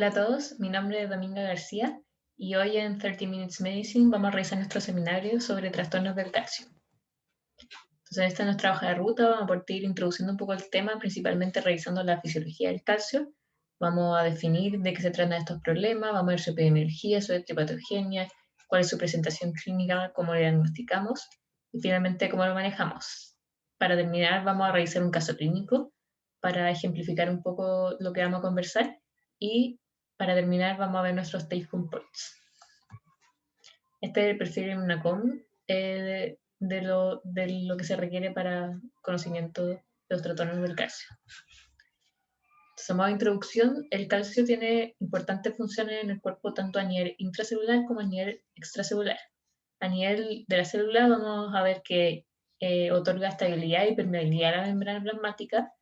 Hola a todos, mi nombre es Dominga García y hoy en 30 Minutes Medicine vamos a realizar nuestro seminario sobre trastornos del calcio. Entonces, en esta es nuestra hoja de ruta, vamos a partir introduciendo un poco el tema, principalmente revisando la fisiología del calcio. Vamos a definir de qué se tratan estos problemas, vamos a ver su epidemiología, su etiopatogenia, cuál es su presentación clínica, cómo lo diagnosticamos y finalmente cómo lo manejamos. Para terminar, vamos a revisar un caso clínico para ejemplificar un poco lo que vamos a conversar y para terminar vamos a ver nuestros take home points. Este es el perfil en una com de lo que se requiere para conocimiento de los trastornos del calcio. Entonces, a modo de introducción, el calcio tiene importantes funciones en el cuerpo tanto a nivel intracelular como a nivel extracelular. A nivel de la célula vamos a ver que otorga estabilidad y permeabilidad a la membrana plasmática,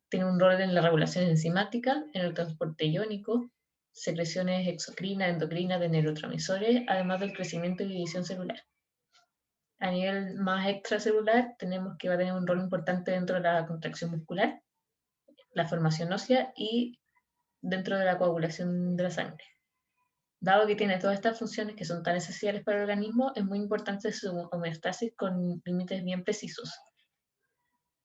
tiene un rol en la regulación enzimática, en el transporte iónico, secreciones exocrinas, endocrinas de neurotransmisores, además del crecimiento y división celular. A nivel más extracelular, tenemos que va a tener un rol importante dentro de la contracción muscular, la formación ósea y dentro de la coagulación de la sangre. Dado que tiene todas estas funciones que son tan esenciales para el organismo, es muy importante su homeostasis con límites bien precisos.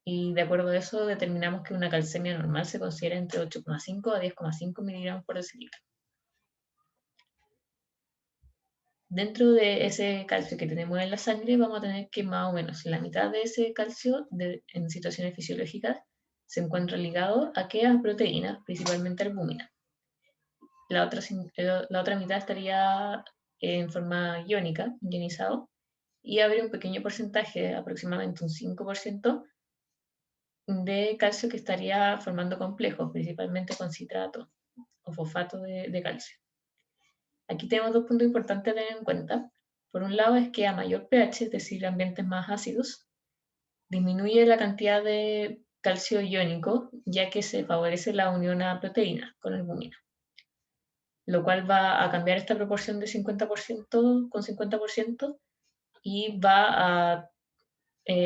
Y de acuerdo a eso determinamos que una calcemia normal se considera entre 8,5 a 10,5 miligramos por decilitro. Dentro de ese calcio que tenemos en la sangre vamos a tener que más o menos la mitad de ese calcio en situaciones fisiológicas se encuentra ligado a qué? A proteínas, principalmente albúmina. La otra mitad estaría en forma iónica, ionizado, y habría un pequeño porcentaje, aproximadamente un 5%, de calcio que estaría formando complejos, principalmente con citrato o fosfato de calcio. Aquí tenemos dos puntos importantes a tener en cuenta. Por un lado es que a mayor pH, es decir, ambientes más ácidos, disminuye la cantidad de calcio iónico, ya que se favorece la unión a proteínas con albúmina, lo cual va a cambiar esta proporción de 50% con 50% y va a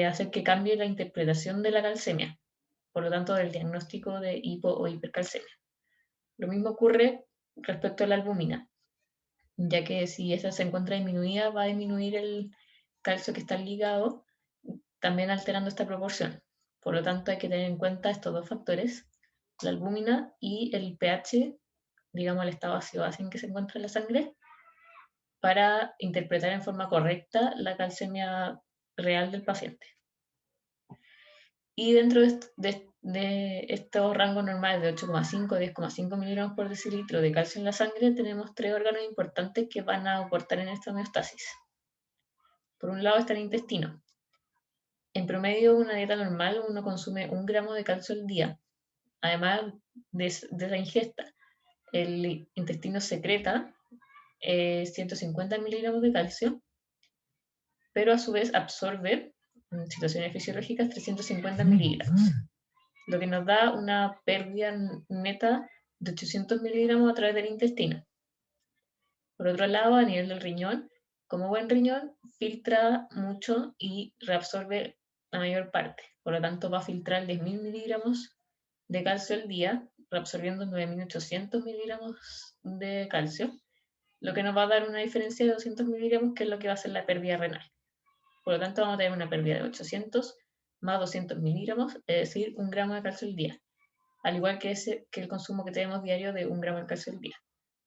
hacer que cambie la interpretación de la calcemia, por lo tanto del diagnóstico de hipo o hipercalcemia. Lo mismo ocurre respecto a la albúmina, ya que si esa se encuentra disminuida, va a disminuir el calcio que está ligado, también alterando esta proporción. Por lo tanto, hay que tener en cuenta estos dos factores, la albúmina y el pH, digamos el estado ácido-base en que se encuentra en la sangre, para interpretar en forma correcta la calcemia real del paciente. Y dentro de estos rangos normales de 8,5 a 10,5 miligramos por decilitro de calcio en la sangre, tenemos tres órganos importantes que van a aportar en esta homeostasis. Por un lado está el intestino. En promedio, una dieta normal, uno consume 1 gramo de calcio al día. Además de esa ingesta, el intestino secreta 150 miligramos de calcio, pero a su vez absorbe, en situaciones fisiológicas, 350 miligramos, lo que nos da una pérdida neta de 800 miligramos a través del intestino. Por otro lado, a nivel del riñón, como buen riñón, filtra mucho y reabsorbe la mayor parte. Por lo tanto, va a filtrar 10.000 miligramos de calcio al día, reabsorbiendo 9.800 miligramos de calcio, lo que nos va a dar una diferencia de 200 miligramos, que es lo que va a ser la pérdida renal. Por lo tanto, vamos a tener una pérdida de 800 más 200 miligramos, es decir, 1 gramo de calcio al día, al igual que el consumo que tenemos diario de 1 gramo de calcio al día.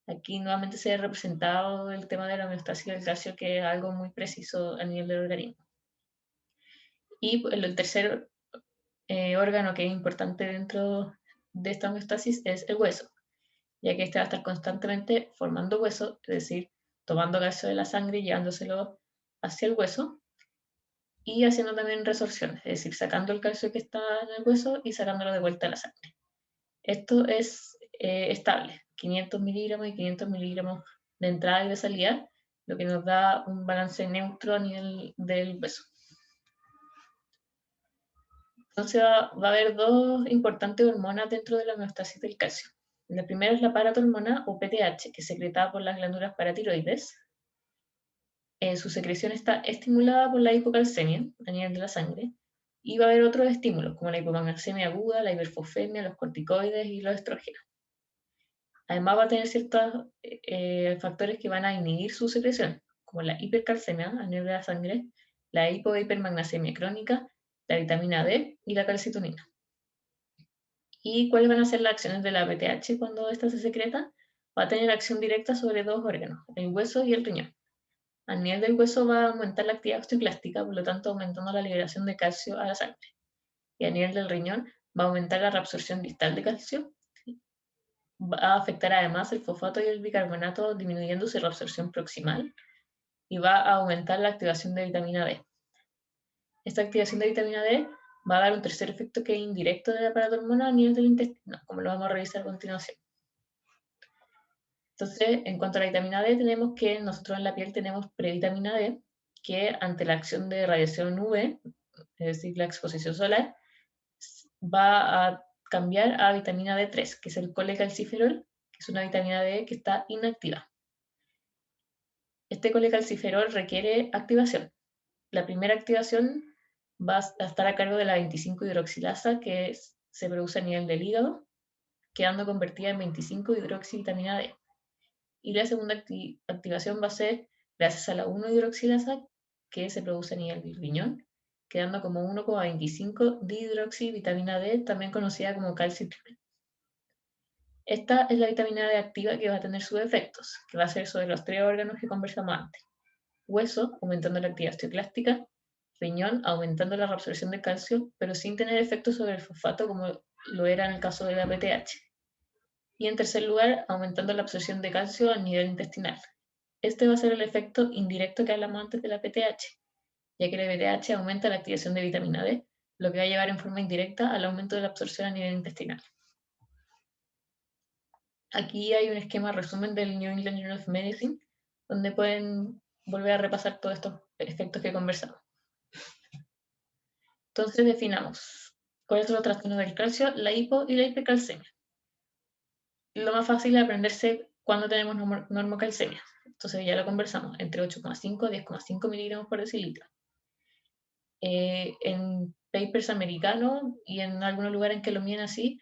Aquí nuevamente se ha representado el tema de la homeostasis del calcio, que es algo muy preciso a nivel del organismo. Y el tercer órgano que es importante dentro de esta homeostasis es el hueso, ya que este va a estar constantemente formando hueso, es decir, tomando calcio de la sangre y llevándoselo hacia el hueso, y haciendo también resorción, es decir, sacando el calcio que está en el hueso y sacándolo de vuelta a la sangre. Esto es estable, 500 miligramos y 500 miligramos de entrada y de salida, lo que nos da un balance neutro a nivel del hueso. Entonces va a haber dos importantes hormonas dentro de la homeostasis del calcio. La primera es la paratormona o PTH, que es secretada por las glándulas paratiroides. Su secreción está estimulada por la hipocalcemia a nivel de la sangre, y va a haber otros estímulos como la hipomagnesemia aguda, la hiperfosfemia, los corticoides y los estrógenos. Además va a tener ciertos factores que van a inhibir su secreción, como la hipercalcemia a nivel de la sangre, la hipohipermagnesemia crónica, la vitamina D y la calcitonina. ¿Y cuáles van a ser las acciones de la PTH cuando ésta se secreta? Va a tener acción directa sobre dos órganos, el hueso y el riñón. A nivel del hueso va a aumentar la actividad osteoclástica, por lo tanto aumentando la liberación de calcio a la sangre. Y a nivel del riñón va a aumentar la reabsorción distal de calcio, va a afectar además el fosfato y el bicarbonato disminuyendo su reabsorción proximal y va a aumentar la activación de vitamina D. Esta activación de vitamina D va a dar un tercer efecto que es indirecto del aparato hormonal a nivel del intestino, como lo vamos a revisar a continuación. Entonces, en cuanto a la vitamina D, tenemos que nosotros en la piel tenemos previtamina D, que ante la acción de radiación UV, es decir, la exposición solar, va a cambiar a vitamina D3, que es el colecalciferol, que es una vitamina D que está inactiva. Este colecalciferol requiere activación. La primera activación va a estar a cargo de la 25-hidroxilasa que se produce a nivel del hígado, quedando convertida en 25-hidroxivitamina D. Y la segunda activación va a ser gracias a la 1-hidroxilasa que se produce a nivel del riñón, quedando como 1,25 dihidroxivitamina D, también conocida como calcitriol. Esta es la vitamina D activa que va a tener sus efectos, que va a ser sobre los tres órganos que conversamos antes. Hueso, aumentando la actividad osteoclástica, riñón, aumentando la reabsorción de calcio, pero sin tener efectos sobre el fosfato como lo era en el caso de la PTH. Y en tercer lugar, aumentando la absorción de calcio a nivel intestinal. Este va a ser el efecto indirecto que hablamos antes de la PTH, ya que la PTH aumenta la activación de vitamina D, lo que va a llevar en forma indirecta al aumento de la absorción a nivel intestinal. Aquí hay un esquema resumen del New England Journal of Medicine, donde pueden volver a repasar todos estos efectos que conversamos. Entonces definamos cuáles son los trastornos del calcio, la hipo y la hipercalcemia. Lo más fácil es aprenderse cuando tenemos normocalcemia. Entonces ya lo conversamos, entre 8,5 y 10,5 miligramos por decilitro. En papers americanos y en algunos lugares en que lo miden así,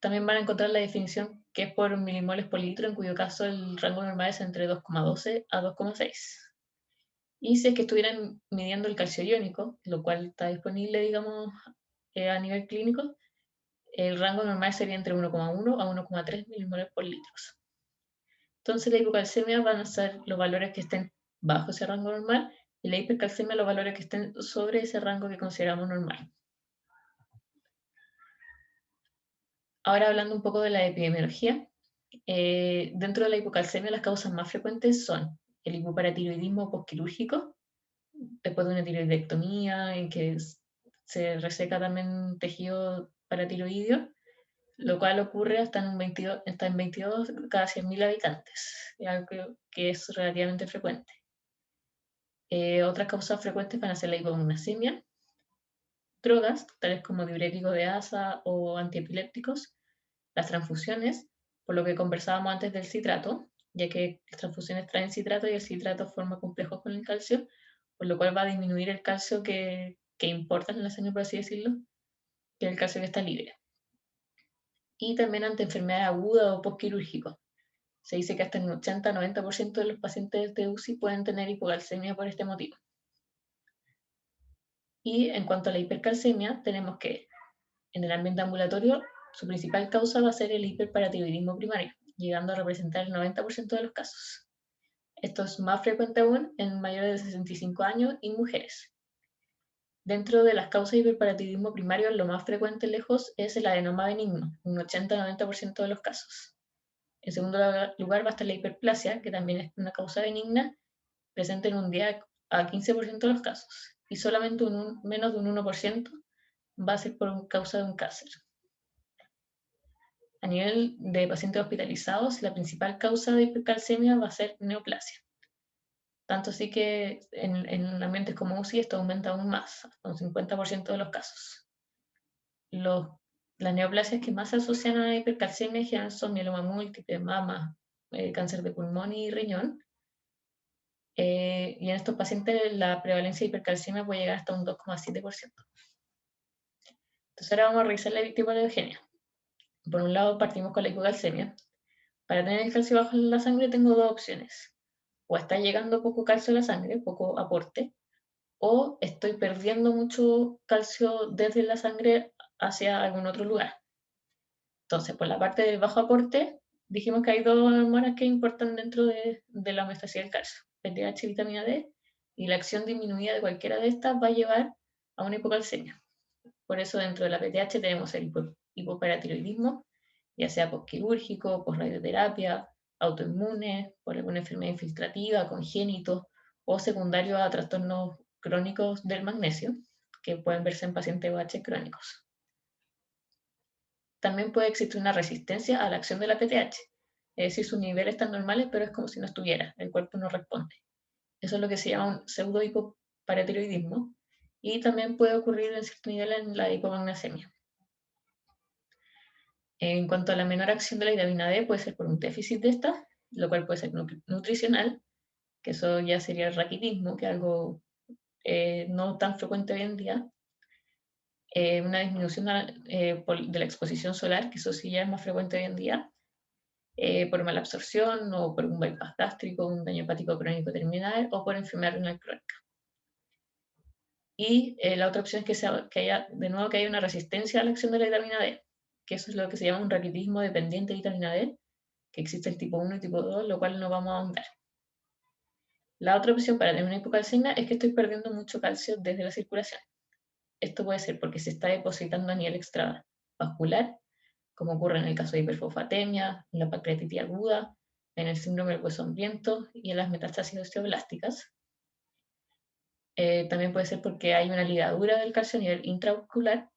también van a encontrar la definición que es por milimoles por litro, en cuyo caso el rango normal es entre 2,12 a 2,6. Y si es que estuvieran midiendo el calcio iónico, lo cual está disponible, digamos, a nivel clínico, el rango normal sería entre 1,1 a 1,3 milimoles por litro. Entonces la hipocalcemia van a ser los valores que estén bajo ese rango normal y la hipercalcemia los valores que estén sobre ese rango que consideramos normal. Ahora hablando un poco de la epidemiología, dentro de la hipocalcemia las causas más frecuentes son el hipoparatiroidismo postquirúrgico, después de una tiroidectomía en que se reseca también tejido paratiroideo, lo cual ocurre hasta en 22 cada 100.000 habitantes, es algo que es relativamente frecuente. Otras causas frecuentes van a ser la hipoglucemia, drogas, tales como diuréticos de asa o antiepilépticos, las transfusiones, por lo que conversábamos antes del citrato, ya que las transfusiones traen citrato y el citrato forma complejos con el calcio, por lo cual va a disminuir el calcio que importa en la sangre, por así decirlo, que es el calcio que está libre. Y también ante enfermedades agudas o postquirúrgicos. Se dice que hasta el 80-90% de los pacientes de UCI pueden tener hipocalcemia por este motivo. Y en cuanto a la hipercalcemia, tenemos que en el ambiente ambulatorio su principal causa va a ser el hiperparatiroidismo primario, llegando a representar el 90% de los casos. Esto es más frecuente aún en mayores de 65 años y mujeres. Dentro de las causas de hiperparatiroidismo primario, lo más frecuente lejos es el adenoma benigno, un 80-90% de los casos. En segundo lugar va a estar la hiperplasia, que también es una causa benigna, presente en un 10 a 15% de los casos, y solamente menos de un 1% va a ser por causa de un cáncer. A nivel de pacientes hospitalizados, la principal causa de hipercalcemia va a ser neoplasia. Tanto así que en ambientes como UCI esto aumenta aún más, hasta un 50% de los casos. Las neoplasias que más se asocian a la hipercalcemia en general son mieloma múltiple, mama, cáncer de pulmón y riñón. Y en estos pacientes la prevalencia de hipercalcemia puede llegar hasta un 2,7%. Entonces ahora vamos a revisar la etiopatogenia. Por un lado partimos con la hipocalcemia, Para tener el calcio bajo en la sangre tengo dos opciones. O está llegando poco calcio a la sangre, poco aporte, o estoy perdiendo mucho calcio desde la sangre hacia algún otro lugar. Entonces, por la parte del bajo aporte, dijimos que hay dos hormonas que importan dentro de la homeostasis del calcio, PTH y vitamina D, y la acción disminuida de cualquiera de estas va a llevar a una hipocalcemia. Por eso dentro de la PTH tenemos el hipoparatiroidismo, ya sea postquirúrgico, radioterapia, autoinmune, por alguna enfermedad infiltrativa, congénito o secundario a trastornos crónicos del magnesio, que pueden verse en pacientes OH crónicos. También puede existir una resistencia a la acción de la PTH, es decir, sus niveles están normales, pero es como si no estuviera, el cuerpo no responde. Eso es lo que se llama un pseudo hipoparatiroidismo, y también puede ocurrir en cierto nivel en la hipomagnesemia. En cuanto a la menor acción de la vitamina D, puede ser por un déficit de esta, lo cual puede ser nutricional, que eso ya sería el raquitismo, que es algo no tan frecuente hoy en día. Una disminución de la exposición solar, que eso sí ya es más frecuente hoy en día, por mala absorción o por un bypass gástrico, un daño hepático crónico terminal o por enfermedad renal crónica. Y la otra opción es que haya, de nuevo, que haya una resistencia a la acción de la vitamina D, que eso es lo que se llama un raquitismo dependiente de vitamina D, que existe el tipo 1 y tipo 2, lo cual no vamos a ahondar. La otra opción para tener una hipocalcemia es que estoy perdiendo mucho calcio desde la circulación. Esto puede ser porque se está depositando a nivel extravascular, como ocurre en el caso de hiperfosfatemia, en la pancreatitis aguda, en el síndrome del hueso hambriento y en las metástasis osteoblásticas. También puede ser porque hay una ligadura del calcio a nivel intravascular,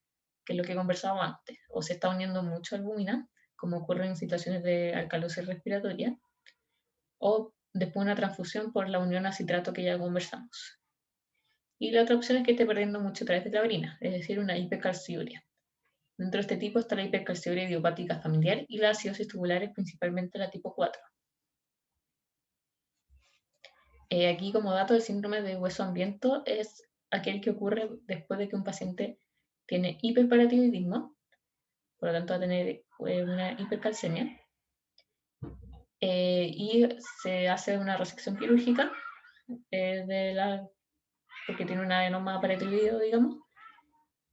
que es lo que conversábamos antes, o se está uniendo mucho albúmina, como ocurre en situaciones de alcalosis respiratoria, o después una transfusión por la unión a citrato que ya conversamos. Y la otra opción es que esté perdiendo mucho a través de la orina, es decir, una hipercalciuria. Dentro de este tipo está la hipercalciuria idiopática familiar y las acidosis tubulares, principalmente la tipo 4. Aquí como dato, el síndrome de hueso hambriento es aquel que ocurre después de que un paciente tiene hiperparatiroidismo, por lo tanto va a tener una hipercalcemia, y se hace una resección quirúrgica porque tiene un adenoma paratiroideo, digamos,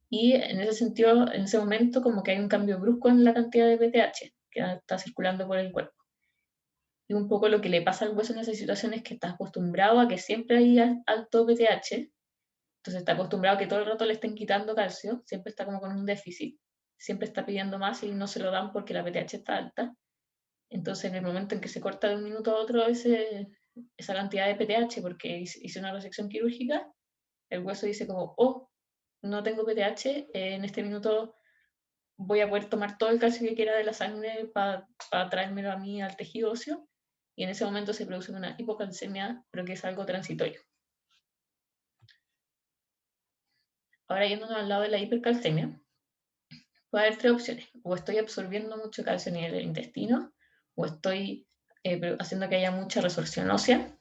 y en ese sentido, en ese momento, como que hay un cambio brusco en la cantidad de PTH que está circulando por el cuerpo. Y un poco lo que le pasa al hueso en esa situación es que está acostumbrado a que siempre hay alto PTH, entonces está acostumbrado a que todo el rato le estén quitando calcio, siempre está como con un déficit, siempre está pidiendo más y no se lo dan porque la PTH está alta. Entonces en el momento en que se corta de un minuto a otro esa cantidad de PTH porque hice una resección quirúrgica, el hueso dice como, oh, no tengo PTH, en este minuto voy a poder tomar todo el calcio que quiera de la sangre para traérmelo a mí al tejido óseo, y en ese momento se produce una hipocalcemia, pero que es algo transitorio. Ahora yéndonos al lado de la hipercalcemia, puede haber tres opciones. O estoy absorbiendo mucho calcio a nivel del intestino, o estoy haciendo que haya mucha resorción ósea,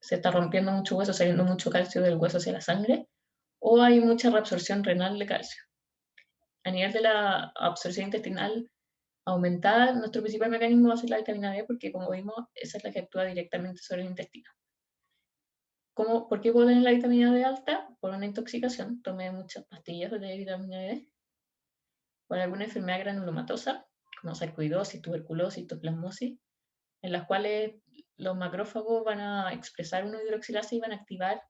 se está rompiendo mucho hueso, saliendo mucho calcio del hueso hacia la sangre, o hay mucha reabsorción renal de calcio. A nivel de la absorción intestinal aumentada, nuestro principal mecanismo va a ser la vitamina D, porque como vimos, esa es la que actúa directamente sobre el intestino. ¿Por qué puedo tener la vitamina D alta? Por una intoxicación, tomé muchas pastillas de vitamina D, por alguna enfermedad granulomatosa, como sarcoidosis, tuberculosis, histoplasmosis, en las cuales los macrófagos van a expresar una hidroxilasa y van a activar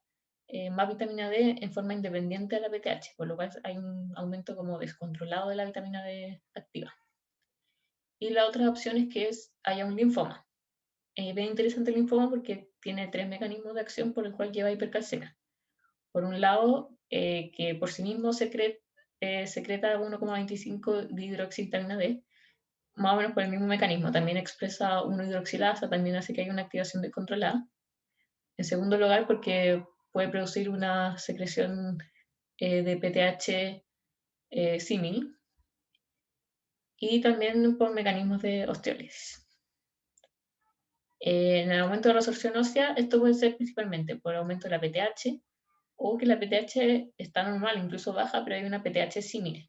más vitamina D en forma independiente de la PTH, por lo cual hay un aumento como descontrolado de la vitamina D activa. Y la otra opción es que haya un linfoma. Es bien interesante el linfoma porque tiene tres mecanismos de acción por el cual lleva hipercalcemia. Por un lado, que por sí mismo secreta 1,25 de hidroxivitamina D, más o menos por el mismo mecanismo. También expresa 1-hidroxilasa, también hace que haya una activación descontrolada. En segundo lugar, porque puede producir una secreción de PTH símil, y también por mecanismos de osteólisis. En el aumento de resorción ósea, esto puede ser principalmente por aumento de la PTH, o que la PTH está normal, incluso baja, pero hay una PTH símil,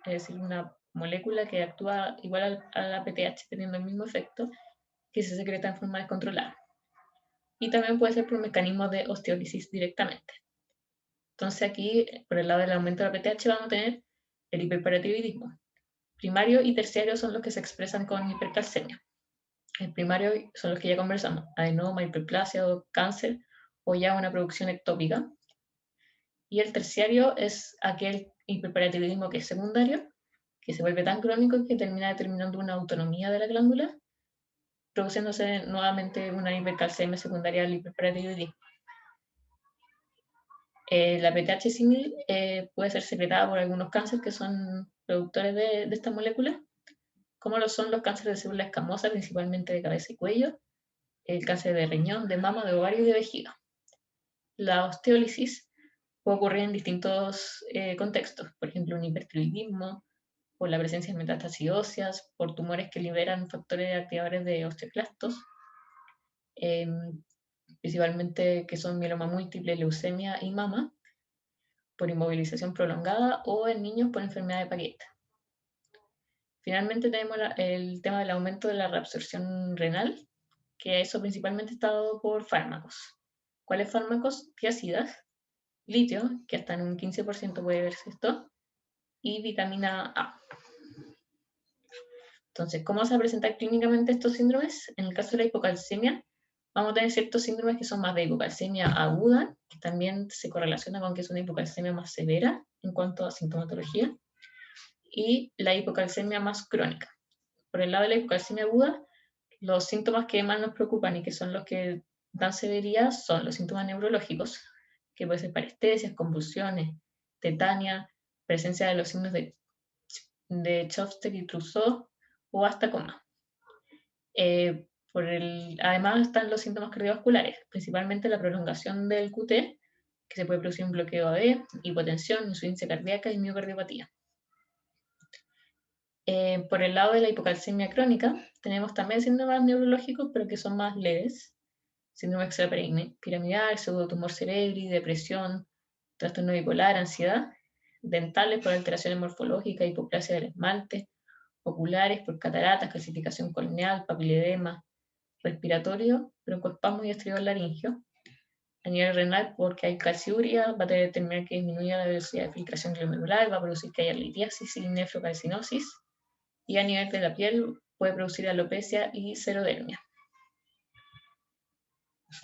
es decir, una molécula que actúa igual a la PTH teniendo el mismo efecto, que se secreta en forma descontrolada. Y también puede ser por mecanismos de osteólisis directamente. Entonces aquí, por el lado del aumento de la PTH, vamos a tener el hiperparatiroidismo. Primario y terciario son los que se expresan con hipercalcemia. El primario son los que ya conversamos, adenoma, hiperplasia o cáncer, o ya una producción ectópica. Y el terciario es aquel hiperparatiroidismo que es secundario, que se vuelve tan crónico que termina determinando una autonomía de la glándula, produciéndose nuevamente una hipercalcemia secundaria al hiperparatiroidismo. La PTH símil puede ser secretada por algunos cánceres que son productores de esta molécula, como lo son los cánceres de célula escamosa, principalmente de cabeza y cuello, el cáncer de riñón, de mama, de ovario y de vejiga. La osteólisis puede ocurrir en distintos contextos, por ejemplo, un hipertiroidismo, por la presencia de metástasis óseas, por tumores que liberan factores activadores de osteoclastos, principalmente que son mieloma múltiple, leucemia y mama, por inmovilización prolongada o en niños por enfermedad de Paget. Finalmente tenemos el tema del aumento de la reabsorción renal, que eso principalmente está dado por fármacos. ¿Cuáles fármacos? Tiazidas, litio, que hasta en un 15% puede verse esto, y vitamina A. Entonces, ¿cómo se va a presentar clínicamente estos síndromes? En el caso de la hipocalcemia, vamos a tener ciertos síndromes que son más de hipocalcemia aguda, que también se correlaciona con que es una hipocalcemia más severa en cuanto a sintomatología, y la hipocalcemia más crónica. Por el lado de la hipocalcemia aguda, los síntomas que más nos preocupan y que son los que dan severidad son los síntomas neurológicos, que pueden ser parestesias, convulsiones, tetania, presencia de los signos de Chopstead y Trousseau o hasta coma. Además están los síntomas cardiovasculares, principalmente la prolongación del QT, que se puede producir un bloqueo AV, hipotensión, insuficiencia cardíaca y miocardiopatía. Por el lado de la hipocalcemia crónica, tenemos también síntomas neurológicos, pero que son más leves. Síndrome extrapiramidal, pseudotumor cerebri, depresión, trastorno bipolar, ansiedad. Dentales por alteraciones morfológicas, hipoplasia del esmalte. Oculares por cataratas, calcificación corneal, papiledema. Respiratorio, broncoespasmo y estriol laringio. A nivel renal, porque hay calciuria, va a determinar que disminuya la velocidad de filtración glomerular, va a producir que haya litiasis y nefrocalcinosis. Y a nivel de la piel puede producir alopecia y xerodermia.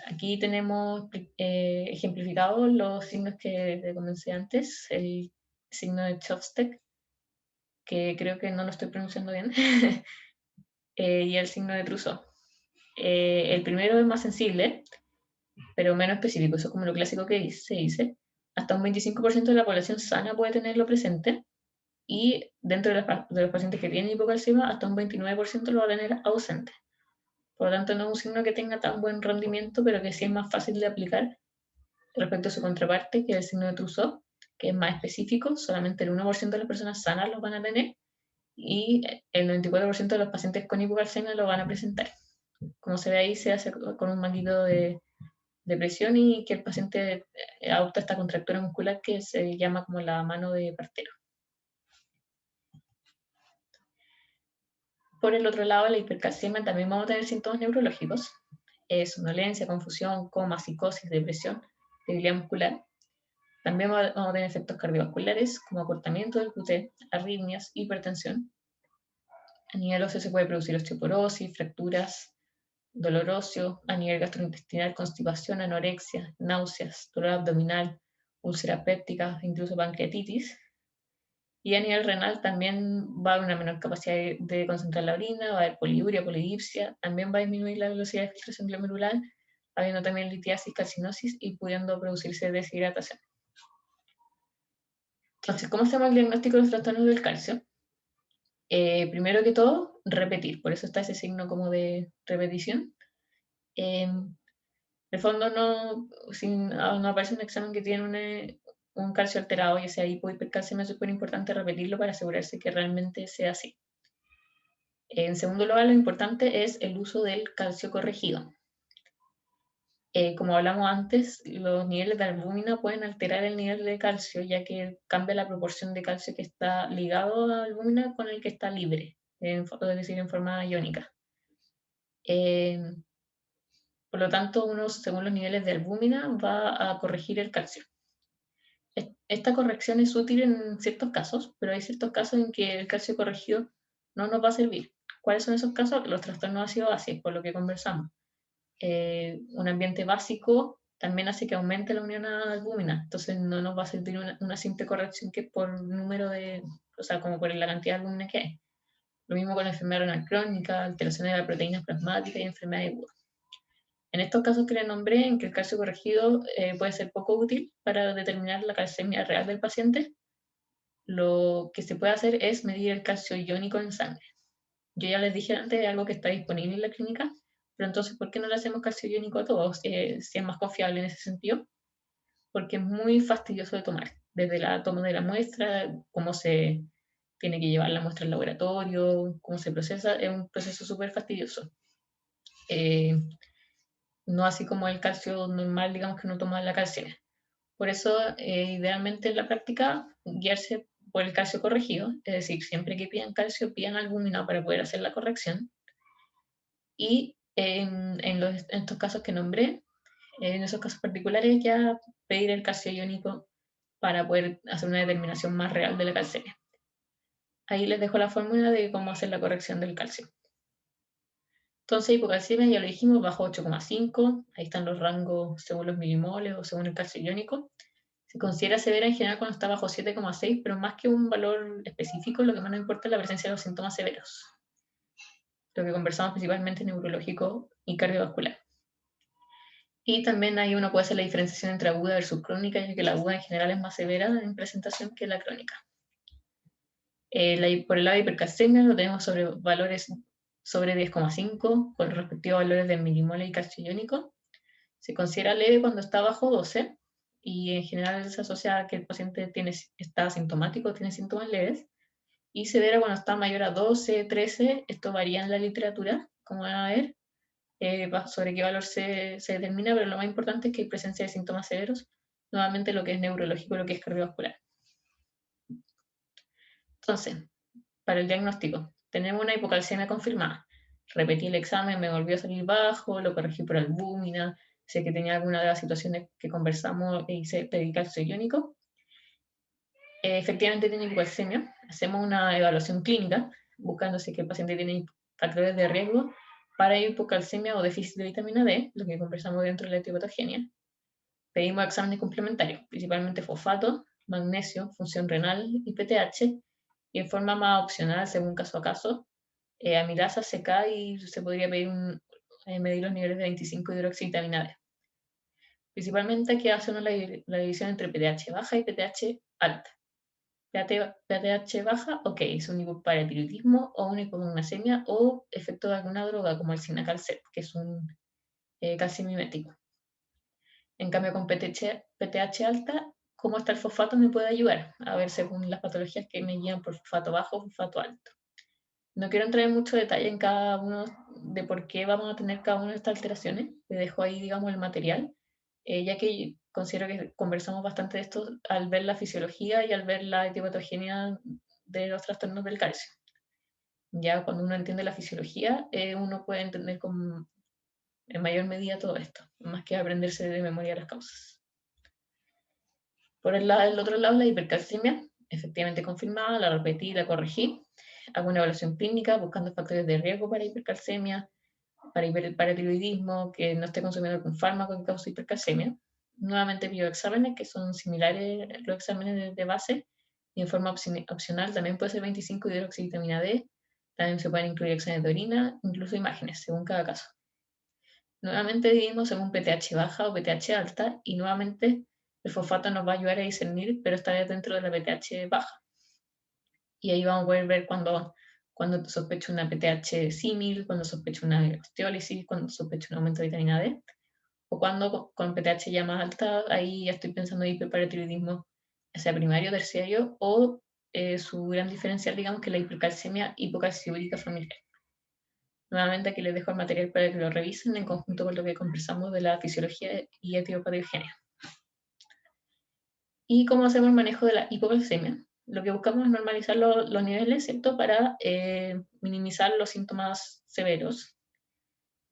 Aquí tenemos ejemplificados los signos que te comenté antes, el signo de Chopstead, que creo que no lo estoy pronunciando bien, y el signo de Trousseau. El primero es más sensible, pero menos específico, eso es como lo clásico que se dice. Hasta un 25% de la población sana puede tenerlo presente, y dentro de los pacientes que tienen hipocalcemia, hasta un 29% lo va a tener ausente. Por lo tanto, no es un signo que tenga tan buen rendimiento, pero que sí es más fácil de aplicar respecto a su contraparte, que es el signo de Trousseau, que es más específico, solamente el 1% de las personas sanas lo van a tener y el 94% de los pacientes con hipocalcemia lo van a presentar. Como se ve ahí, se hace con un manguito de presión y que el paciente adopta esta contractura muscular que se llama como la mano de partero. Por el otro lado, la hipercalcemia también vamos a tener síntomas neurológicos, somnolencia, confusión, coma, psicosis, depresión, debilidad muscular. También vamos a tener efectos cardiovasculares como acortamiento del QT, arritmias, hipertensión. A nivel óseo se puede producir osteoporosis, fracturas, dolor óseo. A nivel gastrointestinal, constipación, anorexia, náuseas, dolor abdominal, úlceras pépticas, incluso pancreatitis. Y a nivel renal también va a haber una menor capacidad de concentrar la orina, va a haber poliuria, polidipsia, también va a disminuir la velocidad de filtración glomerular, habiendo también litiasis, calcinosis y pudiendo producirse deshidratación. Entonces, ¿cómo hacemos el diagnóstico de los trastornos del calcio? Primero que todo, repetir, por eso está ese signo como de repetición. En el fondo, no aparece un examen que tiene un calcio alterado, ya sea hipo o hipercalcemia, es súper importante repetirlo para asegurarse que realmente sea así. En segundo lugar, lo importante es el uso del calcio corregido. Como hablamos antes, los niveles de albúmina pueden alterar el nivel de calcio, ya que cambia la proporción de calcio que está ligado a la albúmina con el que está libre, es decir, en forma iónica. Por lo tanto, uno, según los niveles de albúmina, va a corregir el calcio. Esta corrección es útil en ciertos casos, pero hay ciertos casos en que el calcio corregido no nos va a servir. ¿Cuáles son esos casos? Los trastornos ácido-base, por lo que conversamos. Un ambiente básico también hace que aumente la unión a albúmina, entonces no nos va a servir una simple corrección que por número de, o sea, como por la cantidad de albúmina que hay. Lo mismo con la enfermedad renal crónica, alteraciones de la proteína plasmática y enfermedad aguda. En estos casos que le nombré, en que el calcio corregido puede ser poco útil para determinar la calcemia real del paciente, lo que se puede hacer es medir el calcio iónico en sangre. Yo ya les dije antes, algo que está disponible en la clínica, pero entonces, ¿por qué no le hacemos calcio iónico a todos? Si es más confiable en ese sentido, porque es muy fastidioso de tomar. Desde la toma de la muestra, cómo se tiene que llevar la muestra al laboratorio, cómo se procesa, es un proceso súper fastidioso. No así como el calcio normal, digamos que uno toma la calcina. Por eso, idealmente en la práctica, guiarse por el calcio corregido, es decir, siempre que pidan calcio, pidan albúmina para poder hacer la corrección. Y en estos casos que nombré, en esos casos particulares, ya pedir el calcio iónico para poder hacer una determinación más real de la calcemia. Ahí les dejo la fórmula de cómo hacer la corrección del calcio. Entonces, hipocalcemia, ya lo dijimos, bajo 8,5, ahí están los rangos según los milimoles o según el calcio iónico. Se considera severa en general cuando está bajo 7,6, pero más que un valor específico, lo que más nos importa es la presencia de los síntomas severos, lo que conversamos principalmente neurológico y cardiovascular. Y también ahí uno puede hacer la diferenciación entre aguda versus crónica, ya que la aguda en general es más severa en presentación que la crónica. Por el lado de hipercalcemia lo tenemos sobre valores sobre 10,5 con los respectivos valores de milimole y calcio iónico. Se considera leve cuando está bajo 12 y en general se asocia a que el paciente está asintomático, tiene síntomas leves. Y severa cuando está mayor a 12, 13, esto varía en la literatura, como van a ver, sobre qué valor se determina, pero lo más importante es que hay presencia de síntomas severos, nuevamente lo que es neurológico, lo que es cardiovascular. Entonces, para el diagnóstico, tenemos una hipocalcemia confirmada. Repetí el examen, me volvió a salir bajo, lo corregí por albúmina, sé que tenía alguna de las situaciones que conversamos e hice pedí calcio iónico. Efectivamente tiene hipocalcemia. Hacemos una evaluación clínica, buscando si el paciente tiene factores de riesgo para hipocalcemia o déficit de vitamina D, lo que conversamos dentro de la etiopatogenia. Pedimos exámenes complementarios, principalmente fosfato, magnesio, función renal y PTH, y en forma más opcional, según caso a caso, amilasa, CK, y se podría pedir medir los niveles de 25 hidroxivitamina D. Principalmente aquí hacemos la división entre PTH baja y PTH alta. PTH baja, ok, es un hipoparatiroidismo o una hipoglucemia o efecto de alguna droga como el Cinacalcet, que es un calcimimético. En cambio, con PTH alta, cómo está el fosfato me puede ayudar a ver según las patologías que me guían por fosfato bajo o fosfato alto. No quiero entrar en mucho detalle en cada uno de por qué vamos a tener cada una de estas alteraciones. Le dejo ahí, digamos, el material, ya que considero que conversamos bastante de esto al ver la fisiología y al ver la etiopatogenia de los trastornos del calcio. Ya cuando uno entiende la fisiología, uno puede entender en mayor medida todo esto, más que aprenderse de memoria las causas. Por el otro lado, la hipercalcemia, efectivamente confirmada, la repetí, la corregí. Hago una evaluación clínica buscando factores de riesgo para hipercalcemia, para hiperparatiroidismo, que no esté consumiendo algún fármaco que cause hipercalcemia. Nuevamente pido exámenes que son similares a los exámenes de base y en forma opcional también puede ser 25 hidroxivitamina D, también se pueden incluir exámenes de orina, incluso imágenes, según cada caso. Nuevamente dividimos según PTH baja o PTH alta y nuevamente el fosfato nos va a ayudar a discernir, pero esta vez dentro de la PTH baja. Y ahí vamos a poder ver cuando sospecho una PTH símil, cuando sospecho una osteólisis, cuando sospecho un aumento de vitamina D, o cuando con PTH ya más alta, ahí ya estoy pensando en hiperparatiroidismo, ya sea primario, terciario, o su gran diferencial, digamos, que la hipercalcemia hipocalciúrica familiar. Nuevamente aquí les dejo el material para que lo revisen en conjunto con lo que conversamos de la fisiología y etiopatogenia. ¿Y cómo hacemos el manejo de la hipocalcemia? Lo que buscamos es normalizar los niveles, ¿cierto? Para minimizar los síntomas severos.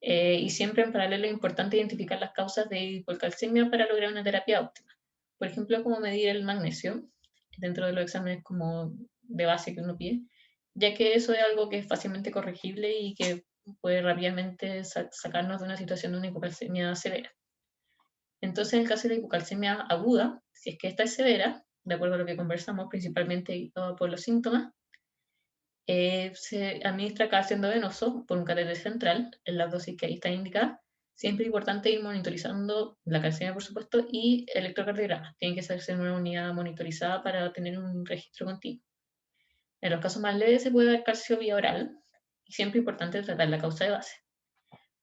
Y siempre en paralelo es importante identificar las causas de hipocalcemia para lograr una terapia óptima. Por ejemplo, como medir el magnesio dentro de los exámenes como de base que uno pide, ya que eso es algo que es fácilmente corregible y que puede rápidamente sacarnos de una situación de una hipocalcemia severa. Entonces, en el caso de la hipocalcemia aguda, si es que esta es severa, de acuerdo a lo que conversamos, principalmente por los síntomas, se administra calcio endovenoso por un catéter central en la dosis que ahí está indicada. Siempre es importante ir monitorizando la calcemia, por supuesto, y electrocardiograma. Tiene que hacerse en una unidad monitorizada para tener un registro continuo. En los casos más leves se puede dar calcio vía oral y siempre es importante tratar la causa de base.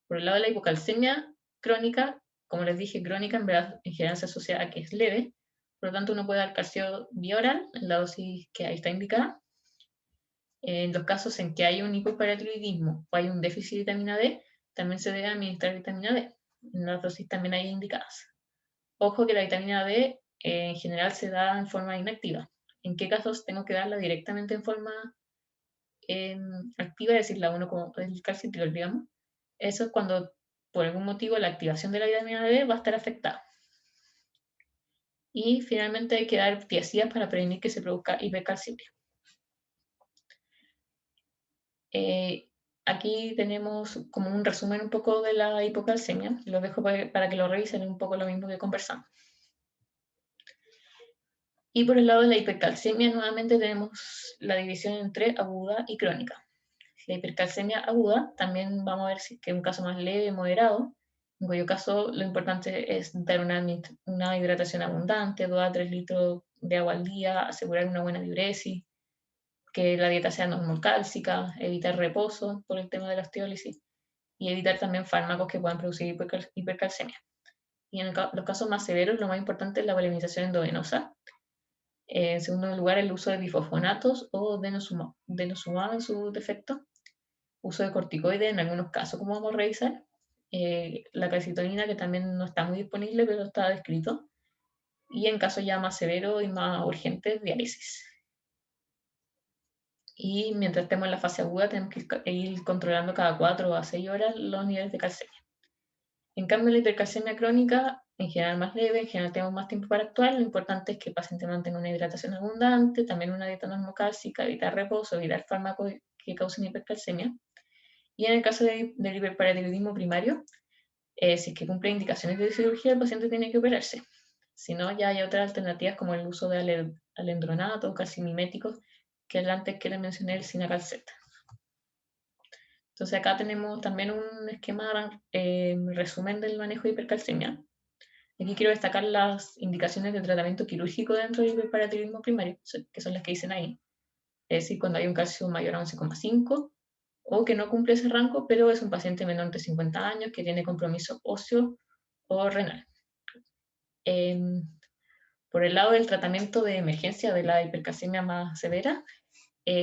Por el lado de la hipocalcemia crónica, como les dije, crónica en verdad en general se asocia a que es leve, por lo tanto uno puede dar calcio vía oral en la dosis que ahí está indicada. En los casos en que hay un hipoparatiroidismo o hay un déficit de vitamina D, también se debe administrar vitamina D, en las dosis también hay indicadas. Ojo que la vitamina D en general se da en forma inactiva. ¿En qué casos tengo que darla directamente en forma activa, es decir, la 1 como el calcitrol, digamos? Eso es cuando por algún motivo la activación de la vitamina D va a estar afectada. Y finalmente hay que dar tiazidas para prevenir que se produzca hipercalcemia. Aquí tenemos como un resumen un poco de la hipocalcemia. Los dejo para que lo revisen un poco lo mismo que conversamos. Y por el lado de la hipercalcemia, nuevamente tenemos la división entre aguda y crónica. La hipercalcemia aguda, también vamos a ver si es que es un caso más leve, moderado, en cuyo caso lo importante es dar una hidratación abundante, 2 a 3 litros de agua al día, asegurar una buena diuresis, que la dieta sea normocálcica, evitar reposo por el tema de la osteólisis y evitar también fármacos que puedan producir hipercalcemia. Y en los casos más severos, lo más importante es la valinización endovenosa. En segundo lugar, el uso de bifosfonatos o denosumab en su defecto. Uso de corticoides en algunos casos, como vamos a revisar. La calcitonina, que también no está muy disponible, pero está descrito. Y en casos ya más severos y más urgentes, diálisis. Y mientras estemos en la fase aguda, tenemos que ir controlando cada 4 a 6 horas los niveles de calcemia. En cambio, la hipercalcemia crónica, en general más leve, en general tenemos más tiempo para actuar. Lo importante es que el paciente mantenga una hidratación abundante, también una dieta normocálcica, evitar reposo, evitar fármacos que causen hipercalcemia. Y en el caso del hiperparatiroidismo primario, si es que cumple indicaciones de cirugía, el paciente tiene que operarse. Si no, ya hay otras alternativas como el uso de alendronato o calcimiméticos, que antes que les mencioné, el sinacalcet. Entonces acá tenemos también un esquema resumen del manejo de hipercalcemia. Aquí quiero destacar las indicaciones de tratamiento quirúrgico dentro del hiperparatiroidismo primario, que son las que dicen ahí. Es decir, cuando hay un calcio mayor a 11,5 o que no cumple ese rango, pero es un paciente menor de 50 años que tiene compromiso óseo o renal. Por el lado del tratamiento de emergencia de la hipercalcemia más severa,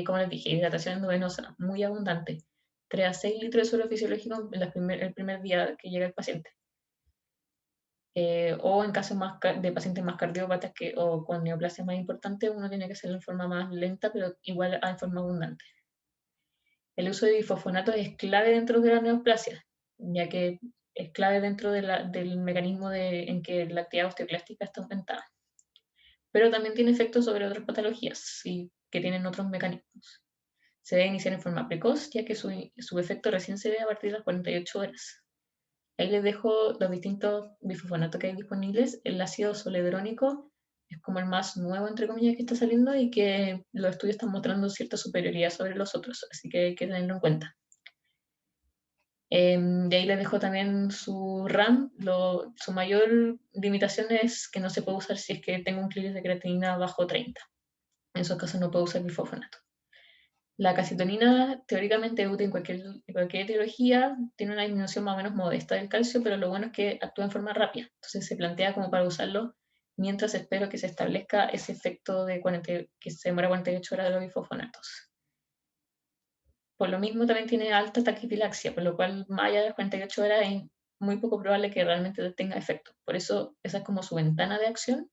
como les dije, hidratación endovenosa muy abundante, 3 a 6 litros de suero fisiológico el primer día que llega el paciente. O en casos de pacientes más cardiópatas o con neoplasia más importante, uno tiene que hacerlo en forma más lenta, pero igual en forma abundante. El uso de bifosfonatos es clave dentro de la neoplasia, ya que es clave dentro del mecanismo en que la actividad osteoclástica está aumentada. Pero también tiene efectos sobre otras patologías que tienen otros mecanismos. Se debe iniciar en forma precoz, ya que su efecto recién se ve a partir de las 48 horas. Ahí les dejo los distintos bifosfonatos que hay disponibles. El ácido zoledrónico es como el más nuevo, entre comillas, que está saliendo y que los estudios están mostrando cierta superioridad sobre los otros, así que hay que tenerlo en cuenta. De ahí les dejo también su RAM. Su mayor limitación es que no se puede usar si es que tengo un clírico de creatinina bajo 30. En esos casos no puedo usar bifosfonato. La calcitonina teóricamente es útil en cualquier etiología, tiene una disminución más o menos modesta del calcio, pero lo bueno es que actúa en forma rápida. Entonces se plantea como para usarlo mientras espero que se establezca ese efecto que se demora 48 horas de los bifosfonatos. Por lo mismo también tiene alta taquifilaxia, por lo cual más allá de las 48 horas es muy poco probable que realmente tenga efecto. Por eso esa es como su ventana de acción.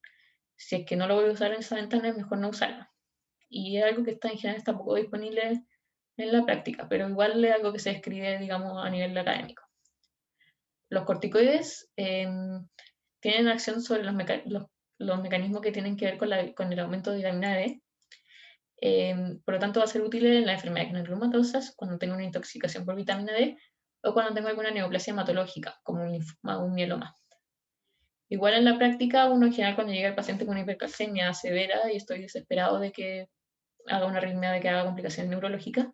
Si es que no lo voy a usar en esa ventana, es mejor no usarla. Y es algo que en general está poco disponible en la práctica, pero igual es algo que se escribe, digamos, a nivel académico. Los corticoides tienen acción sobre los mecanismos que tienen que ver con el aumento de vitamina D. Por lo tanto, va a ser útil en las enfermedades granulomatosa, cuando tengo una intoxicación por vitamina D o cuando tengo alguna neoplasia hematológica, como un linfoma o un mieloma. Igual en la práctica, uno en general cuando llega el paciente con una hipercalcemia severa y estoy desesperado de que haga una arritmia, de que haga complicaciones neurológicas,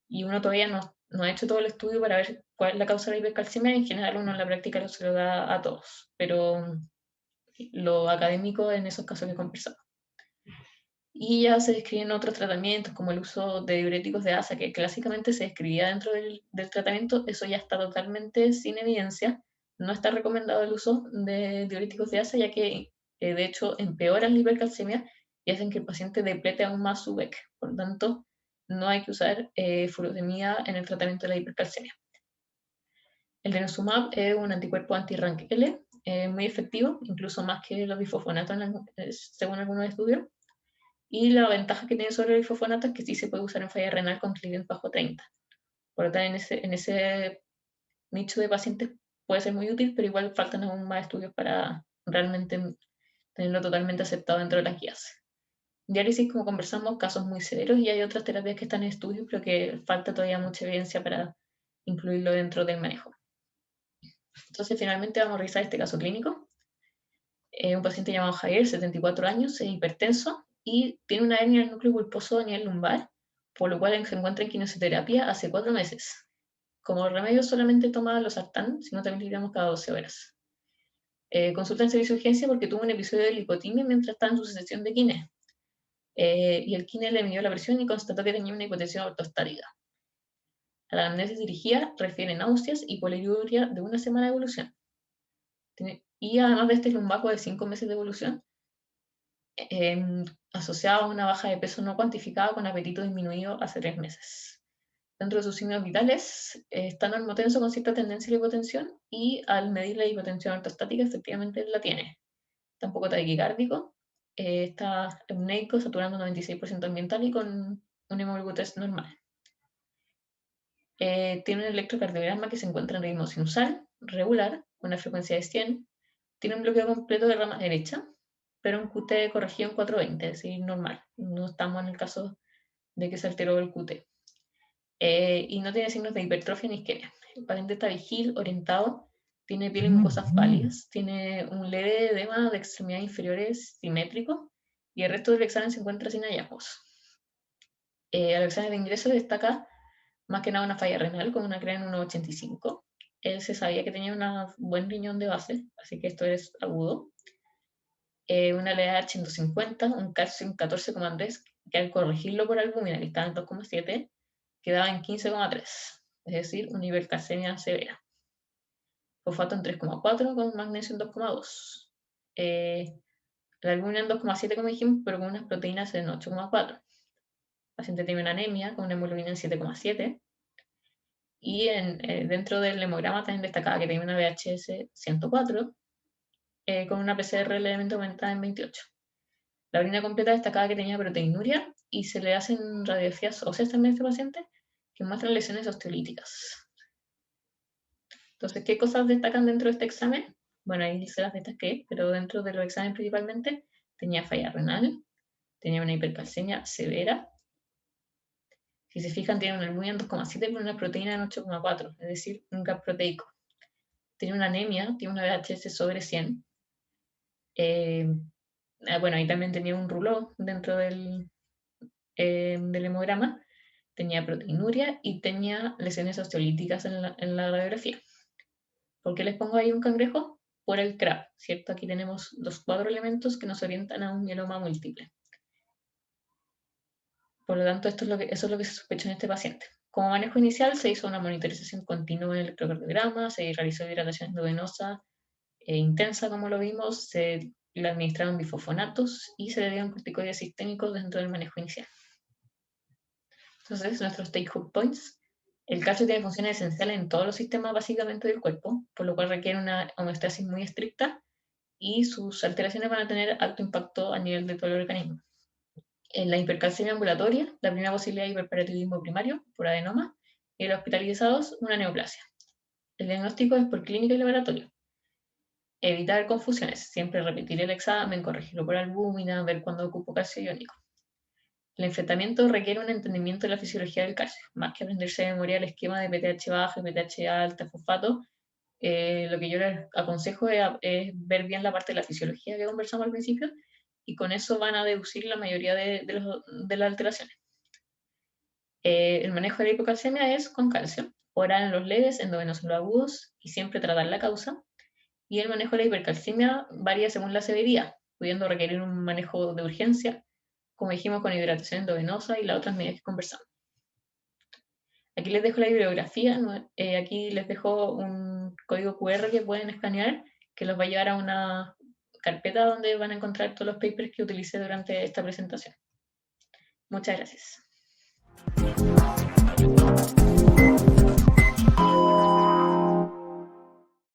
y uno todavía no ha hecho todo el estudio para ver cuál es la causa de la hipercalcemia, en general uno en la práctica se lo da a todos, pero lo académico en esos casos que conversamos. Y ya se describen otros tratamientos, como el uso de diuréticos de asa, que clásicamente se describía dentro del tratamiento. Eso ya está totalmente sin evidencia. No está recomendado el uso de diuréticos de asa, ya que de hecho empeoran la hipercalcemia y hacen que el paciente deplete aún más su BEC. Por lo tanto, no hay que usar furosemida en el tratamiento de la hipercalcemia. El denosumab es un anticuerpo anti-RANKL, muy efectivo, incluso más que los bifosfonatos según algunos estudios. Y la ventaja que tiene sobre el bifosfonato es que sí se puede usar en falla renal con triglicéridos bajo 30. Por lo tanto, en ese nicho de pacientes puede ser muy útil, pero igual faltan aún más estudios para realmente tenerlo totalmente aceptado dentro de las guías. Diálisis, como conversamos, casos muy severos, y hay otras terapias que están en estudio, pero que falta todavía mucha evidencia para incluirlo dentro del manejo. Entonces, finalmente vamos a revisar este caso clínico. Un paciente llamado Javier, 74 años, es hipertenso y tiene una hernia del núcleo pulposo a nivel lumbar, por lo cual se encuentra en quimioterapia hace 4 meses. Como remedio solamente toma losartán, 50 miligramos cada 12 horas. Consulta en servicio de urgencia porque tuvo un episodio de lipotimia mientras estaba en su sesión de kine. Y el kine le midió la presión y constató que tenía una hipotensión ortostática. A la anamnesis dirigida refiere náuseas y poliuria de 1 semana de evolución. Y además de este lumbago de 5 meses de evolución, asociado a una baja de peso no cuantificada con apetito disminuido hace 3 meses. Dentro de sus signos vitales está normotenso con cierta tendencia a la hipotensión, y al medir la hipotensión ortostática efectivamente la tiene. Tampoco taquicárdico, está euneico, saturando 96% ambiental y con un hemoglucotés normal. Tiene un electrocardiograma que se encuentra en ritmo sinusal, regular, con una frecuencia de 100. Tiene un bloqueo completo de rama derecha, pero un QT corregido en 420, es decir, normal. No estamos en el caso de que se alteró el QT. Y no tiene signos de hipertrofia ni isquemia. El paciente está vigil, orientado, tiene piel y mucosas pálidas, tiene un leve edema de extremidades inferiores simétrico, y el resto del examen se encuentra sin hallazgos. Al examen de ingreso destaca más que nada una falla renal con una CREA en 1,85. Él se sabía que tenía un buen riñón de base, así que esto es agudo. Una LDH en 250, un calcio en 14,3, que al corregirlo por albúmina, que estaba en 2,7, quedaba en 15,3, es decir, una hipercalcemia severa. Fosfato en 3,4 con magnesio en 2,2. La albúmina en 2,7, como dijimos, pero con unas proteínas en 8,4. El paciente tiene una anemia con una hemoglobina en 7,7. Y dentro del hemograma también destacaba que tenía una VHS 104, con una PCR levemente aumentada en 28. La orina completa destacaba que tenía proteinuria, y se le hacen radiografías óseas también a este paciente que muestran lesiones osteolíticas. Entonces, ¿qué cosas destacan dentro de este examen? Bueno, ahí se las destaqué, pero dentro de los exámenes principalmente tenía falla renal, tenía una hipercalcemia severa. Si se fijan, tiene una albúmina en 2,7 con una proteína en 8,4, es decir, un gap proteico. Tiene una anemia, tiene una VHS sobre 100. Bueno, ahí también tenía un ruló dentro del hemograma, tenía proteinuria y tenía lesiones osteolíticas en la radiografía. ¿Por qué les pongo ahí un cangrejo? Por el CRAB, ¿cierto? Aquí tenemos los 4 elementos que nos orientan a un mieloma múltiple. Por lo tanto, eso es lo que se sospecha en este paciente. Como manejo inicial, se hizo una monitorización continua en el electrocardiograma, se realizó hidratación endovenosa intensa, como lo vimos, se le administraron bifosfonatos y se le dieron corticoides sistémicos dentro del manejo inicial. Entonces, nuestros take-home points. El calcio tiene funciones esenciales en todos los sistemas básicamente del cuerpo, por lo cual requiere una homeostasis muy estricta, y sus alteraciones van a tener alto impacto a nivel de todo el organismo. En la hipercalcemia ambulatoria, la primera posibilidad de hiperparatitismo primario por adenoma, y en los hospitalizados, una neoplasia. El diagnóstico es por clínica y laboratorio. Evitar confusiones, siempre repetir el examen, corregirlo por albúmina, ver cuándo ocupo calcio iónico. El enfrentamiento requiere un entendimiento de la fisiología del calcio, más que aprenderse de memoria el esquema de PTH baja y PTH alta, fosfato. Lo que yo les aconsejo es ver bien la parte de la fisiología que conversamos al principio y con eso van a deducir la mayoría de las alteraciones. El manejo de la hipocalcemia es con calcio, oral en los leves, endovenoso en los agudos y siempre tratar la causa. Y el manejo de la hipercalcemia varía según la severidad, pudiendo requerir un manejo de urgencia, como dijimos, con hidratación endovenosa y las otras medidas que conversamos. Aquí les dejo la bibliografía, ¿no? Aquí les dejo un código QR que pueden escanear, que los va a llevar a una carpeta donde van a encontrar todos los papers que utilicé durante esta presentación. Muchas gracias.